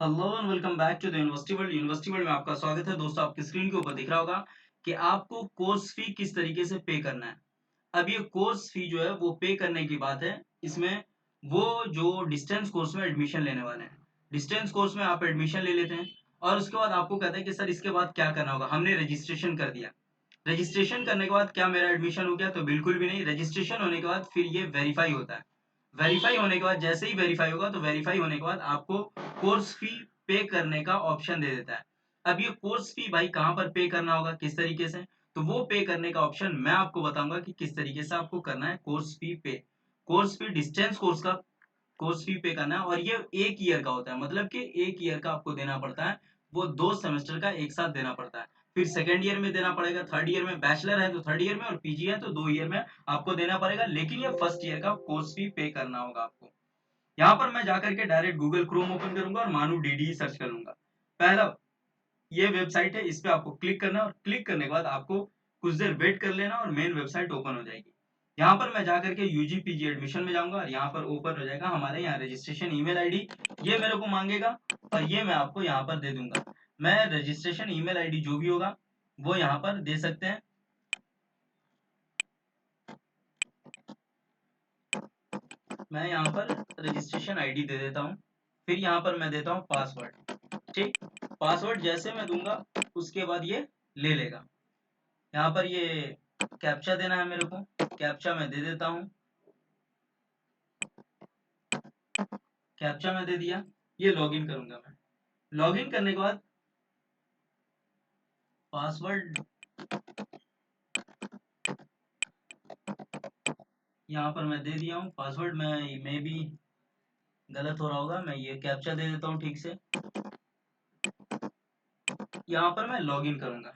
Hello and welcome back to the university world में आपका स्वागत है दोस्तों। आपकी स्क्रीन के ऊपर दिख रहा होगा कि आपको कोर्स फी किस तरीके से पे करना है। अब ये कोर्स फी जो है वो पे करने की बात है। इसमें वो जो डिस्टेंस कोर्स में एडमिशन लेने वाले हैं, डिस्टेंस कोर्स में आप एडमिशन ले लेते हैं और उसके बाद आपको कहते हैं कि सर इसके बाद क्या करना होगा। हमने रजिस्ट्रेशन कर दिया, रजिस्ट्रेशन करने के बाद क्या मेरा एडमिशन हो गया? तो बिल्कुल भी नहीं। रजिस्ट्रेशन होने के बाद फिर ये वेरीफाई होता है। वेरीफाई होने के बाद जैसे ही वेरीफाई होगा तो वेरीफाई होने के बाद आपको कोर्स फी पे करने का ऑप्शन दे देता है। अब ये कोर्स फी भाई कहाँ पर पे करना होगा, किस तरीके से, तो वो पे करने का ऑप्शन मैं आपको बताऊंगा कि किस तरीके से आपको करना है कोर्स फी पे। कोर्स फी डिस्टेंस कोर्स का कोर्स फी पे करना है और ये 1 ईयर का होता है, मतलब कि 1 ईयर का आपको देना पड़ता है। वो 2 सेमेस्टर का एक साथ देना पड़ता है। फिर सेकंड ईयर में देना पड़ेगा, थर्ड ईयर में बैचलर है तो थर्ड ईयर में और पीजी है तो 2 ईयर में आपको देना पड़ेगा। लेकिन ये फर्स्ट ईयर का कोर्स फी पे करना होगा आपको। यहाँ पर मैं जाकर के डायरेक्ट गूगल क्रोम ओपन करूंगा और मानू डीडी सर्च कर लूंगा। पहला ये वेबसाइट है, इस पे आपको क्लिक करना है और क्लिक करने के बाद आपको कुछ देर वेट कर लेना और मेन वेबसाइट ओपन हो जाएगी। यहाँ पर मैं जाकर के यूजी पीजी एडमिशन में जाऊंगा और यहाँ पर ओपन हो जाएगा हमारे यहाँ रजिस्ट्रेशन ईमेल आईडी। ये मेरे को मांगेगा और ये मैं आपको यहाँ पर दे दूंगा। मैं रजिस्ट्रेशन ईमेल आईडी जो भी होगा वो यहाँ पर दे सकते हैं। मैं यहाँ पर रजिस्ट्रेशन आईडी दे देता हूँ, फिर यहाँ पर मैं देता हूँ पासवर्ड। ठीक, पासवर्ड जैसे मैं दूंगा उसके बाद ये ले लेगा। यहाँ पर ये कैप्चा देना है मेरे को, कैप्चा मैं दे देता हूँ। कैप्चा मैं दे दिया, ये लॉगिन करूंगा मैं। लॉगिन करने के बाद पासवर्ड यहाँ पर मैं दे दिया हूँ। पासवर्ड मैं भी गलत हो रहा होगा, मैं ये कैप्चा दे देता हूँ ठीक से। यहाँ पर मैं लॉगिन करूंगा।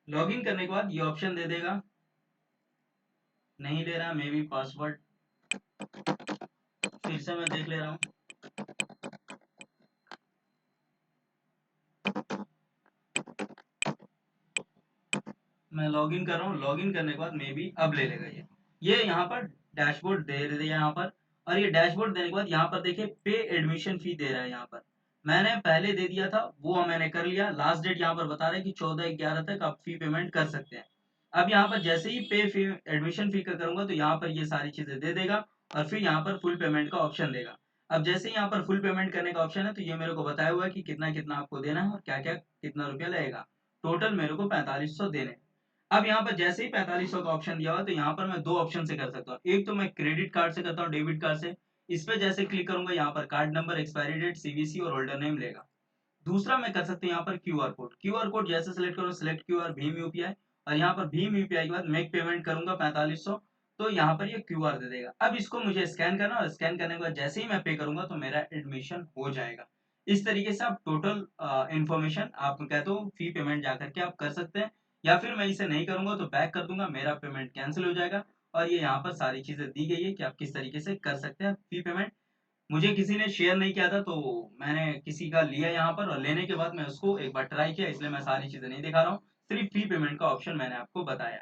लॉगिन करने के बाद ये ऑप्शन दे देगा, नहीं ले रहा मे बी पासवर्ड। फिर से मैं देख ले रहा हूँ। मैं लॉगिन कर रहा हूँ, लॉगिन करने के बाद मे बी अब ले लेगा ये यहाँ पर डैशबोर्ड दे दिया यहाँ पर। और ये डैशबोर्ड देने के बाद यहाँ पर देखिए पे एडमिशन फी दे रहा है। यहाँ पर मैंने पहले दे दिया था, वो मैंने कर लिया। लास्ट डेट यहाँ पर बता रहा है कि 14/11 तक आप फी पेमेंट कर सकते हैं। अब यहाँ पर जैसे ही पे फी एडमिशन फी का करूंगा तो यहाँ पर ये सारी चीजें दे देगा और फिर यहाँ पर फुल पेमेंट का ऑप्शन देगा। अब जैसे ही यहाँ पर फुल पेमेंट करने का ऑप्शन है तो ये मेरे को बताया हुआ है कि कितना कितना आपको देना है और क्या क्या कितना रुपया लगेगा। टोटल मेरे को 4500 देने। अब यहाँ पर जैसे ही 4500 का ऑप्शन दिया हुआ तो यहाँ पर मैं दो ऑप्शन से कर सकता हूँ। एक तो मैं क्रेडिट कार्ड से करता हूँ, डेबिट कार्ड से। इस पे जैसे क्लिक करूंगा यहाँ पर card number, expiry date, CVC और होल्डर नेम लेगा। दूसरा मैं कर सकते हैं यहाँ पर क्यूआर कोड। क्यूआर कोड जैसे सेलेक्ट करूँ, सिलेक्ट क्यूआर भीम यूपीआई, और यहाँ पर भीम यूपीआई के बाद मेक पेमेंट करूंगा 4500। तो यहाँ पर ये क्यूआर दे देगा। अब इसको मुझे स्कैन करना और स्कैन करने के बाद जैसे ही मैं पे करूंगा तो मेरा एडमिशन हो जाएगा। इस तरीके से आप टोटल इंफॉर्मेशन आप कहते हो फी पेमेंट जाकर के आप कर सकते हैं। या फिर मैं इसे नहीं करूंगा तो बैक कर दूंगा, मेरा पेमेंट कैंसिल हो जाएगा। और ये यहाँ पर सारी चीजें दी गई है कि आप किस तरीके से कर सकते हैं फी पेमेंट। मुझे किसी ने शेयर नहीं किया था तो मैंने किसी का लिया यहाँ पर, और लेने के बाद मैं उसको एक बार ट्राई किया, इसलिए मैं सारी चीजें नहीं दिखा रहा हूँ। सिर्फ फी पेमेंट का ऑप्शन मैंने आपको बताया।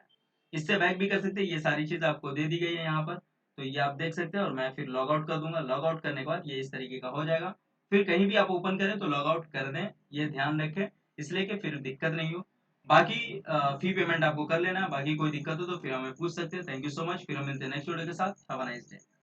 इससे बैक भी कर सकते हैं, ये सारी चीजें आपको दे दी गई है यहाँ पर। तो ये आप देख सकते हैं और मैं फिर लॉग आउट कर दूंगा। लॉग आउट करने के बाद ये इस तरीके का हो जाएगा। फिर कहीं भी आप ओपन करें तो लॉग आउट कर दें, ये ध्यान रखें, इसलिए कि फिर दिक्कत नहीं हो। बाकी फी पेमेंट आपको कर लेना है। बाकी कोई दिक्कत हो तो फिर हमें पूछ सकते हैं। थैंक यू सो मच, फिर हम मिलते हैं नेक्स्ट वीडियो के साथ। Have a nice day.